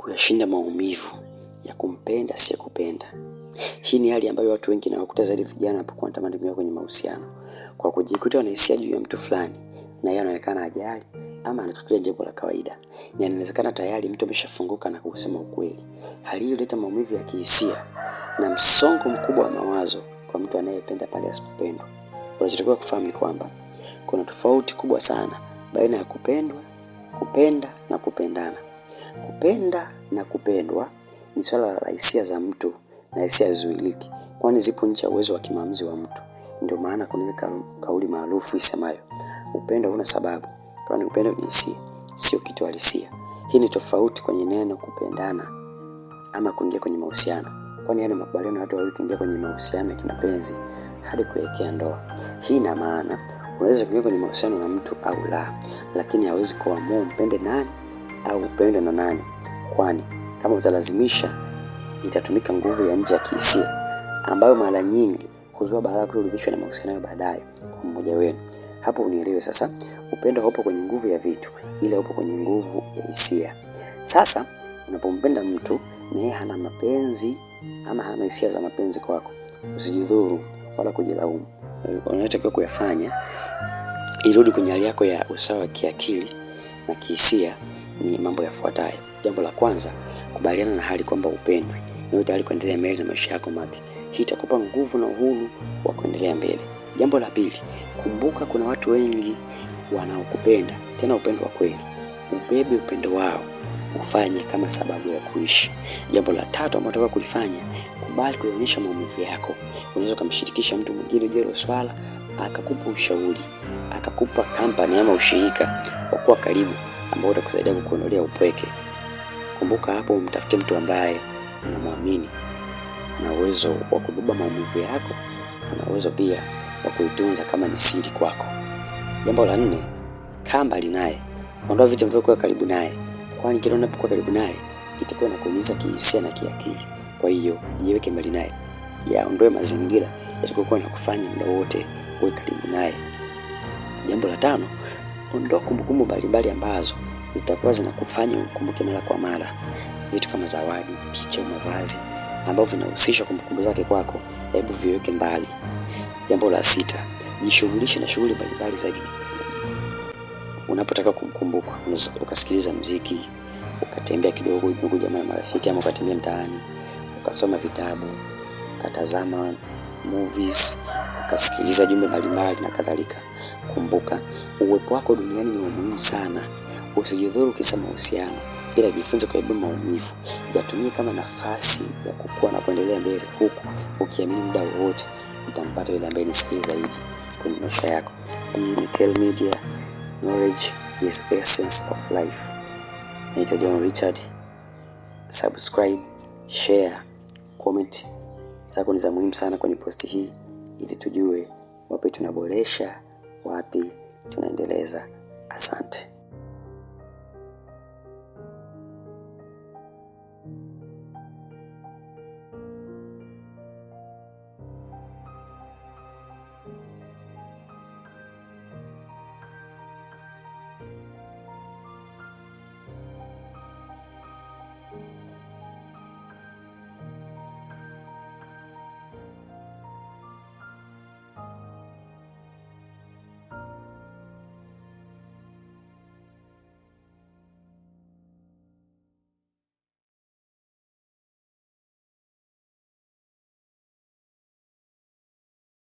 kuyashinda maumivu ya kumpenda si kupenda. Hii ni hali ambayo watu wengi nawakuta zaidi vijana wanapokuwa wanatamani kuingia kwenye mahusiano, kwa kujikuta wanahisia juu ya mtu fulani na yeye anaonekana hajali ama anachukulia jambo la kawaida. Na inawezekana tayari mtu ameshafunguka na kusema ukweli. Hali hiyo huleta maumivu ya kihisia na msongo mkubwa wa mawazo kwa mtu anayependa pale asipopendwa. Unachotakiwa kufahamu ni kwamba kuna tofauti kubwa sana baina ya kupendwa, kupenda na kupendana. Kupenda na kupendwa ni swala la hisia za mtu na hisia hazizuiliki, kwani zipo nje ya uwezo wa kimaamuzi wa mtu. Ndio maana kuna kauli maarufu isemayo, upendo huna sababu, kwani upendo ni hisia, sio kitu halisia. Hii ni tofauti kwenye neno kupendana ama kuingia kwenye mahusiano, kwani yale makubaliano ya watu wawili kuingia kwenye mahusiano ya kimapenzi hadi kuelekea ndoa. Hii ina maana unaweza kuingia kwenye mahusiano na mtu au la, lakini hawezi kuamua umpende nani au upende na nani, kwani kama utalazimisha itatumika nguvu ya nje ya kihisia ambayo mara nyingi huzua balaa kuridhishwa na mahusiano baadaye kwa mmoja wenu. Hapo unielewe sasa, upendo haupo kwenye nguvu ya vitu, ila upo kwenye nguvu ya hisia. Sasa unapompenda mtu na yeye hana mapenzi ama hana hisia za mapenzi kwako, usijidhuru wala kujilaumu. Unachotakiwa kuyafanya irudi kwenye hali yako ya usawa wa kiakili na kihisia ni mambo yafuatayo. Jambo la kwanza, kubaliana na hali kwamba upendwi na uwe tayari kuendelea mbele na maisha yako mapya. Hii itakupa nguvu na uhuru wa kuendelea mbele. Jambo la pili, kumbuka kuna watu wengi wanaokupenda, tena upendo wa kweli. Ubebe upendo wao, ufanye kama sababu ya kuishi. Jambo la tatu ambalo unataka kulifanya, kubali kuonyesha maumivu yako. Unaweza kumshirikisha mtu mwingine juu ya swala, akakupa ushauri, akakupa kampani ama ushirika wa kuwa karibu ambao utakusaidia kukuondolea upweke. Kumbuka hapo umtafute mtu ambaye unamwamini, ana uwezo wa kubeba maumivu yako, ana uwezo pia wa kuitunza kama ni siri kwako. Jambo la nne, kaa mbali naye. Ondoa vitu vinavyokuwa karibu naye, kwani kila unapokuwa karibu naye itakuwa inakuumiza kihisia na kiakili. Kwa hiyo jiweke mbali naye, yaondoe mazingira yatakayokuwa yanakufanya muda wote uwe karibu naye. Jambo la tano, ondoa kumbukumbu mbalimbali ambazo zitakuwa zinakufanya umkumbuke mara kwa mara. Vitu kama zawadi, picha au mavazi ambavyo vinahusisha kumbukumbu zake kwako, hebu viweke mbali. Jambo la sita, jishughulishe na shughuli mbalimbali zaidi. Unapotaka kumkumbuka, ukasikiliza muziki, ukatembea kidogo ndugu jamaa na marafiki, ama ukatembea mtaani, ukasoma vitabu, ukatazama movies, ukasikiliza jumbe mbalimbali na kadhalika. Kumbuka, uwepo wako duniani ni muhimu sana. Usijidhuru kisa mahusiano, ila jifunze kubeba maumivu. Yatumie kama nafasi ya kukua na kuendelea mbele, huku ukiamini muda wote utampata yule ambaye ni sahihi zaidi kwenye maisha yako. Hii ni Kel Media. Knowledge is essence of life. Naitwa John Richard. Subscribe, share, comment. Zako ni za muhimu sana kwenye posti hii, ili tujue wapi tunaboresha, wapi tunaendeleza. Asante.